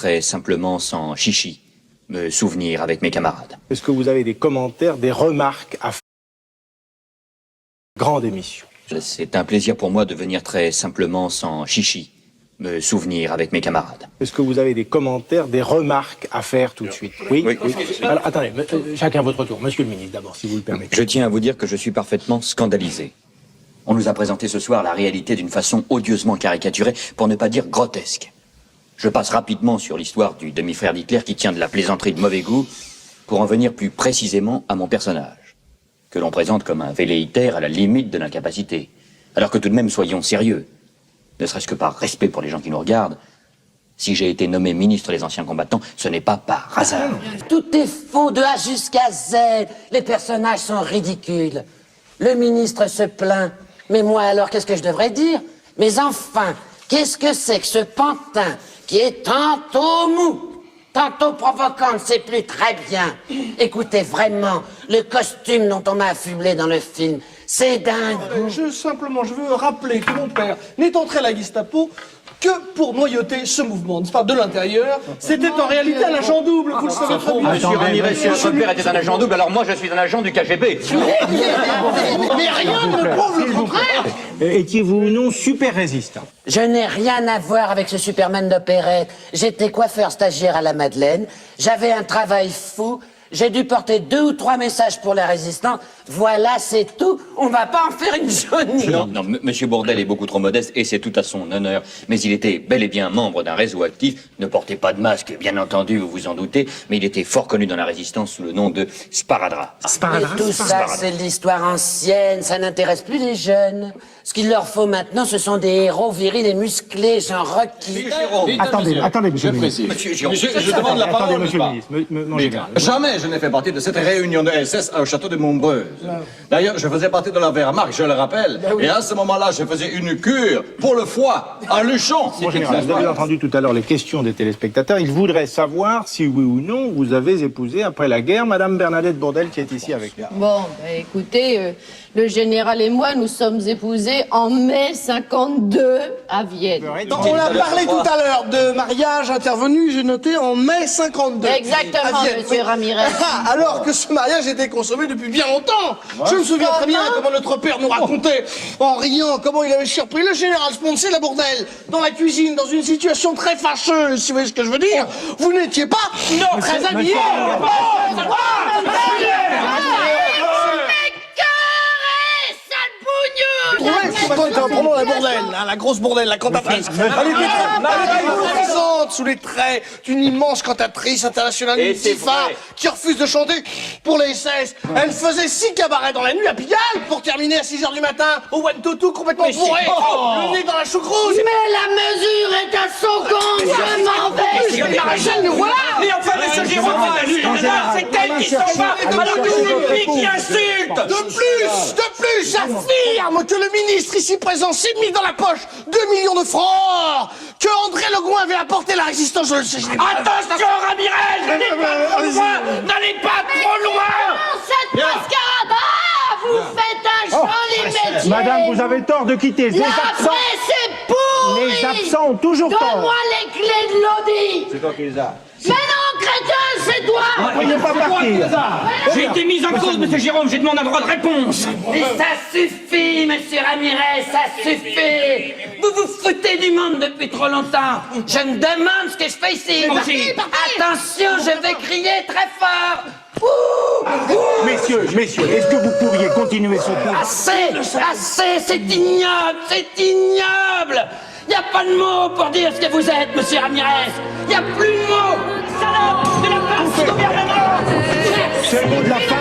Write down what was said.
Très simplement, sans chichi, me souvenir avec mes camarades. Est-ce que vous avez des commentaires, des remarques à faire? Grande émission. C'est un plaisir pour moi de venir très simplement, sans chichi, me souvenir avec mes camarades. Est-ce que vous avez des commentaires, des remarques à faire tout de suite? Oui. Alors, attendez, chacun votre tour. Monsieur le ministre, d'abord, si vous le permettez. Je tiens à vous dire que je suis parfaitement scandalisé. On nous a présenté ce soir la réalité d'une façon odieusement caricaturée, pour ne pas dire grotesque. Je passe rapidement sur l'histoire du demi-frère d'Hitler qui tient de la plaisanterie de mauvais goût, pour en venir plus précisément à mon personnage, que l'on présente comme un velléitaire à la limite de l'incapacité. Alors que tout de même, soyons sérieux, ne serait-ce que par respect pour les gens qui nous regardent. Si j'ai été nommé ministre des anciens combattants, ce n'est pas par hasard. Tout est faux de A jusqu'à Z. Les personnages sont ridicules. Le ministre se plaint. Mais moi alors, qu'est-ce que je devrais dire? Mais enfin, qu'est-ce que c'est que ce pantin qui est tantôt mou, tantôt provocant, ne sait plus très bien. Écoutez, vraiment, le costume dont on m'a affublé dans le film, c'est dingue. Je veux rappeler que mon père n'est entré à la Gestapo que pour noyauter ce mouvement, n'est-ce pas, de l'intérieur. C'était en réalité un agent double, vous le savez très bien. Monsieur Ramirez, si votre père était un agent double, alors moi je suis un agent du KGB. Mais rien ne prouve le contraire. Étiez-vous ou non super résistant? Je n'ai rien à voir avec ce Superman d'opérette. J'étais coiffeur stagiaire à la Madeleine. J'avais un travail fou. J'ai dû porter 2 ou 3 messages pour les résistants. Voilà, c'est tout. On va pas en faire une jaunie. Non, Monsieur Bourdelle est beaucoup trop modeste et c'est tout à son honneur. Mais il était bel et bien membre d'un réseau actif. Ne portez pas de masque, bien entendu, vous vous en doutez. Mais il était fort connu dans la résistance sous le nom de Sparadrap. Mais tout ça, c'est de l'histoire ancienne. Ça n'intéresse plus les jeunes. Ce qu'il leur faut maintenant, ce sont des héros virils et musclés, genre Rocky. Attendez, monsieur le ministre. Monsieur Giraud. Je demande la Attendez, parole, monsieur n'est-ce le pas? ministre. Mangez bien. Jamais je n'ai fait partie de cette réunion de SS au château de Montbreuil. D'ailleurs, je faisais partie de la Wehrmacht, je le rappelle. Et à ce moment-là, je faisais une cure pour le foie, à Luchon. Mon général, vous avez entendu tout à l'heure les questions des téléspectateurs. Ils voudraient savoir si oui ou non vous avez épousé après la guerre Madame Bernadette Bourdelle qui est ici avec nous. Bon, écoutez, le général et moi, nous sommes épousés en mai 52 à Vienne. On a parlé tout à l'heure de mariage intervenu, j'ai noté, en mai 52. Exactement, à Vienne. monsieur Ramirez. Alors que ce mariage était consommé depuis bien longtemps. Je me souviens très bien comment notre père nous racontait, en riant, comment il avait surpris le général Sponcé, la Bourdelle, dans la cuisine, dans une situation très fâcheuse, si vous voyez ce que je veux dire. Vous n'étiez pas très habillés. Prenons la Bourdelle, hein, la grosse Bourdelle, la cantatrice. Elle était présente sous les traits d'une immense cantatrice internationale multifare qui refuse de chanter pour les SS. Elle faisait 6 cabarets dans la nuit à Pigalle pour terminer à 6h du matin au One Toto complètement bourré, le nez dans la choucroute. Mais la mesure est à son compte, je m'en vais. Le maréchal nous voilà. Mais enfin, monsieur Giraud, c'est elle qui s'en va alors que c'est lui qui insulte. De plus, j'affirme que le ministre ici présent s'est mis dans la poche 2 millions de francs que André Legoin avait apporté à la résistance, je le sais. Attention, Ramirez, n'allez pas trop loin. N'allez pas trop loin. Cette mascarade, vous faites un joli métier. Madame, vous avez tort de quitter. La presse est pourrie. Les absents ont toujours tort. Donne-moi les clés de l'audi. C'est toi qui les as. Mais non, crétin, c'est toi. Vous ne pas partir. J'ai été mis en cause, monsieur Jérôme, j'ai demandé un droit de réponse. Mais ça suffit, monsieur Ramirez, ça suffit. Vous vous foutez du monde depuis trop longtemps. Je me demande ce que je fais ici. Attention, je vais crier très fort. Messieurs, est-ce que vous pourriez continuer ce cours? Assez, c'est ignoble, c'est ignoble. Il n'y a pas de mots pour dire ce que vous êtes, monsieur Ramirez. Il n'y a plus de mots. Salope de la part du gouvernement. C'est le mot de la fin.